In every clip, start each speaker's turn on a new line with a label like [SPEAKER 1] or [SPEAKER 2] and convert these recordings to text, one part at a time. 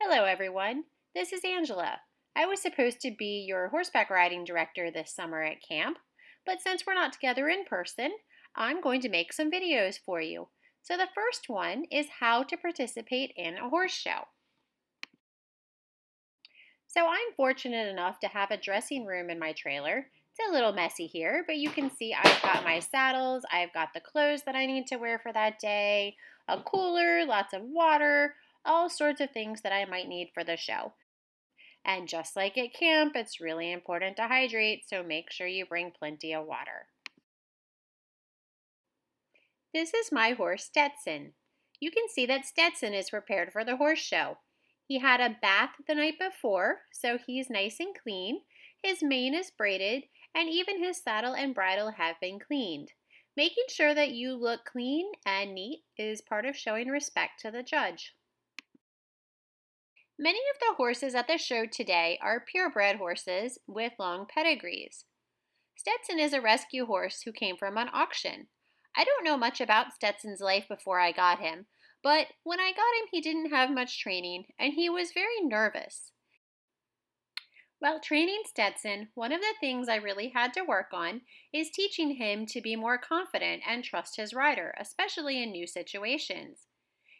[SPEAKER 1] Hello, everyone. This is Angela. I was supposed to be your horseback riding director this summer at camp, but since we're not together in person, I'm going to make some videos for you. So the first one is how to participate in a horse show. So I'm fortunate enough to have a dressing room in my trailer. It's a little messy here, but you can see I've got my saddles, I've got the clothes that I need to wear for that day, a cooler, lots of water, all sorts of things that I might need for the show. And just like at camp, it's really important to hydrate, so make sure you bring plenty of water. This is my horse, Stetson. You can see that Stetson is prepared for the horse show. He had a bath the night before, so he's nice and clean. His mane is braided, and even his saddle and bridle have been cleaned. Making sure that you look clean and neat is part of showing respect to the judge. Many of the horses at the show today are purebred horses with long pedigrees. Stetson is a rescue horse who came from an auction. I don't know much about Stetson's life before I got him, but when I got him, he didn't have much training and he was very nervous. While training Stetson, one of the things I really had to work on is teaching him to be more confident and trust his rider, especially in new situations.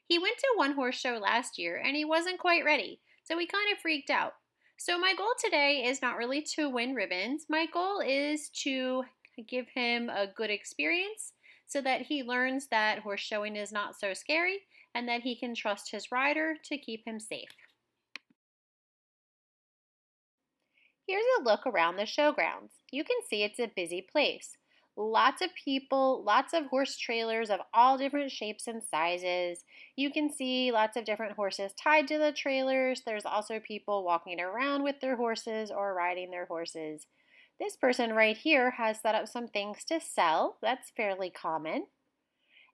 [SPEAKER 1] He went to one horse show last year and he wasn't quite ready, so he kind of freaked out. So, my goal today is not really to win ribbons. My goal is to give him a good experience so that he learns that horse showing is not so scary and that he can trust his rider to keep him safe. Here's a look around the showgrounds. You can see it's a busy place. Lots of people, lots of horse trailers of all different shapes and sizes. You can see lots of different horses tied to the trailers. There's also people walking around with their horses or riding their horses. This person right here has set up some things to sell. That's fairly common.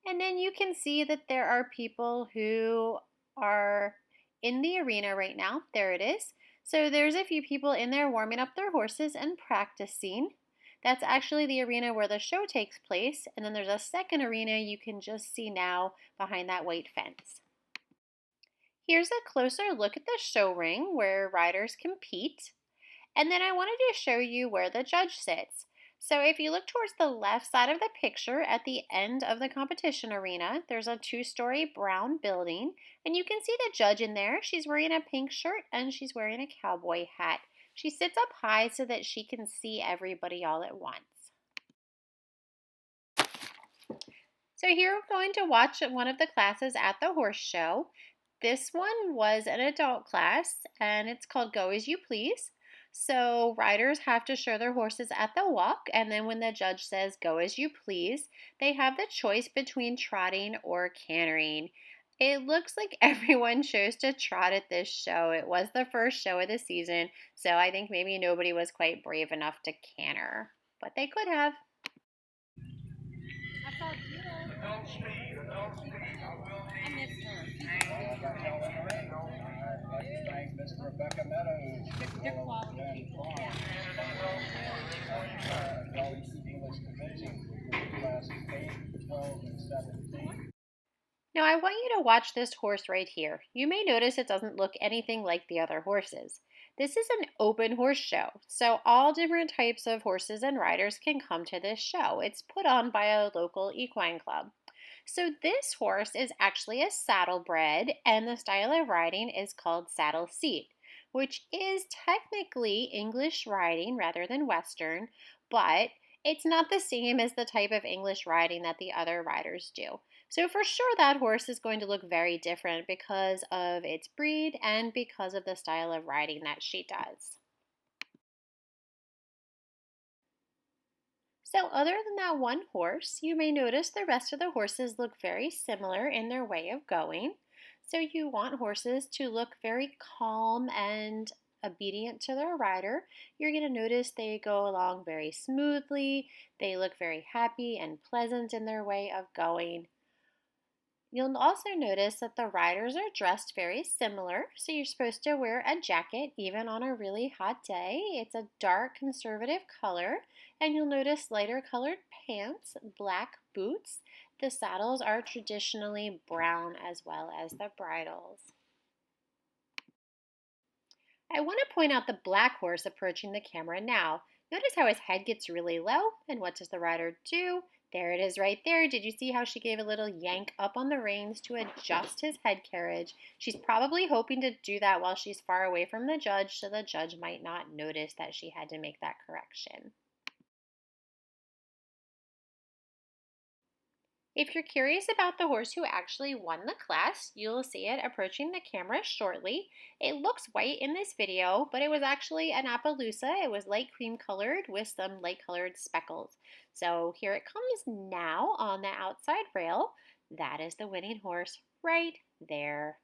[SPEAKER 1] And then you can see that there are people who are in the arena right now. There it is. So there's a few people in there warming up their horses and practicing. That's actually the arena where the show takes place. And then there's a second arena you can just see now behind that white fence. Here's a closer look at the show ring where riders compete. And then I wanted to show you where the judge sits. So if you look towards the left side of the picture at the end of the competition arena, there's a two-story brown building, and you can see the judge in there. She's wearing a pink shirt and she's wearing a cowboy hat. She sits up high so that she can see everybody all at once. So here we're going to watch one of the classes at the horse show. This one was an adult class and it's called Go As You Please. So riders have to show their horses at the walk, and then when the judge says go as you please, they have the choice between trotting or cantering. It looks like everyone chose to trot at this show. It was the first show of the season, so I think maybe nobody was quite brave enough to canter, but they could have. Now I want you to watch this horse right here. You may notice it doesn't look anything like the other horses. This is an open horse show, so all different types of horses and riders can come to this show. It's put on by a local equine club. So this horse is actually a saddlebred, and the style of riding is called saddle seat, which is technically English riding rather than Western, but it's not the same as the type of English riding that the other riders do. So for sure that horse is going to look very different because of its breed and because of the style of riding that she does. So other than that one horse, you may notice the rest of the horses look very similar in their way of going. So you want horses to look very calm and obedient to their rider. You're going to notice they go along very smoothly. They look very happy and pleasant in their way of going. You'll also notice that the riders are dressed very similar, so you're supposed to wear a jacket even on a really hot day. It's a dark conservative color, and you'll notice lighter colored pants, black boots. The saddles are traditionally brown as well as the bridles. I want to point out the black horse approaching the camera now. Notice how his head gets really low, and what does the rider do? There it is right there. Did you see how she gave a little yank up on the reins to adjust his head carriage? She's probably hoping to do that while she's far away from the judge so the judge might not notice that she had to make that correction. If you're curious about the horse who actually won the class, you'll see it approaching the camera shortly. It looks white in this video, but it was actually an Appaloosa. It was light cream colored with some light colored speckles. So here it comes now on the outside rail. That is the winning horse right there.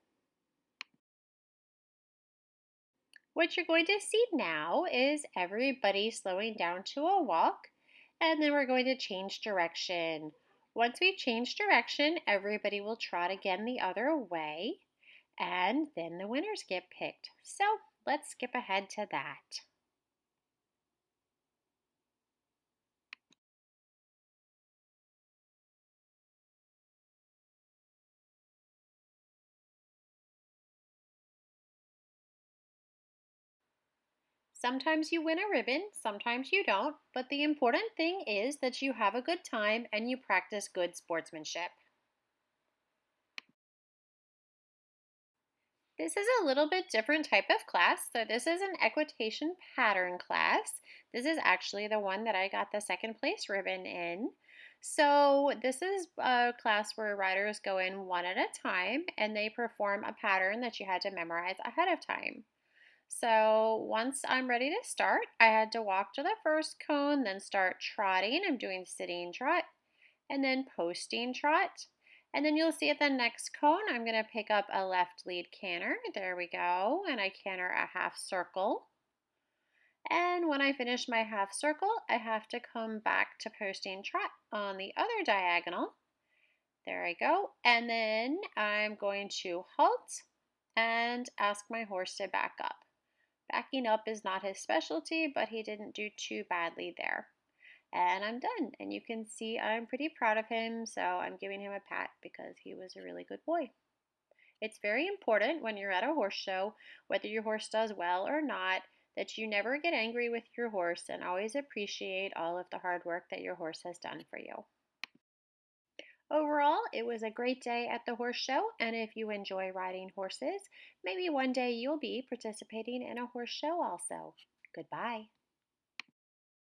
[SPEAKER 1] What you're going to see now is everybody slowing down to a walk, and then we're going to change direction. Once we change direction, everybody will trot again the other way, and then the winners get picked. So let's skip ahead to that. Sometimes you win a ribbon, sometimes you don't, but the important thing is that you have a good time and you practice good sportsmanship. This is a little bit different type of class. So this is an equitation pattern class. This is actually the one that I got the second place ribbon in. So this is a class where riders go in one at a time and they perform a pattern that you had to memorize ahead of time. So once I'm ready to start, I had to walk to the first cone, then start trotting. I'm doing sitting trot and then posting trot. And then you'll see at the next cone, I'm going to pick up a left lead canter. There we go. And I canter a half circle. And when I finish my half circle, I have to come back to posting trot on the other diagonal. There I go. And then I'm going to halt and ask my horse to back up. Backing up is not his specialty, but he didn't do too badly there. And I'm done. And you can see I'm pretty proud of him, so I'm giving him a pat because he was a really good boy. It's very important when you're at a horse show, whether your horse does well or not, that you never get angry with your horse and always appreciate all of the hard work that your horse has done for you. Overall, it was a great day at the horse show, and if you enjoy riding horses, maybe one day you'll be participating in a horse show also. Goodbye.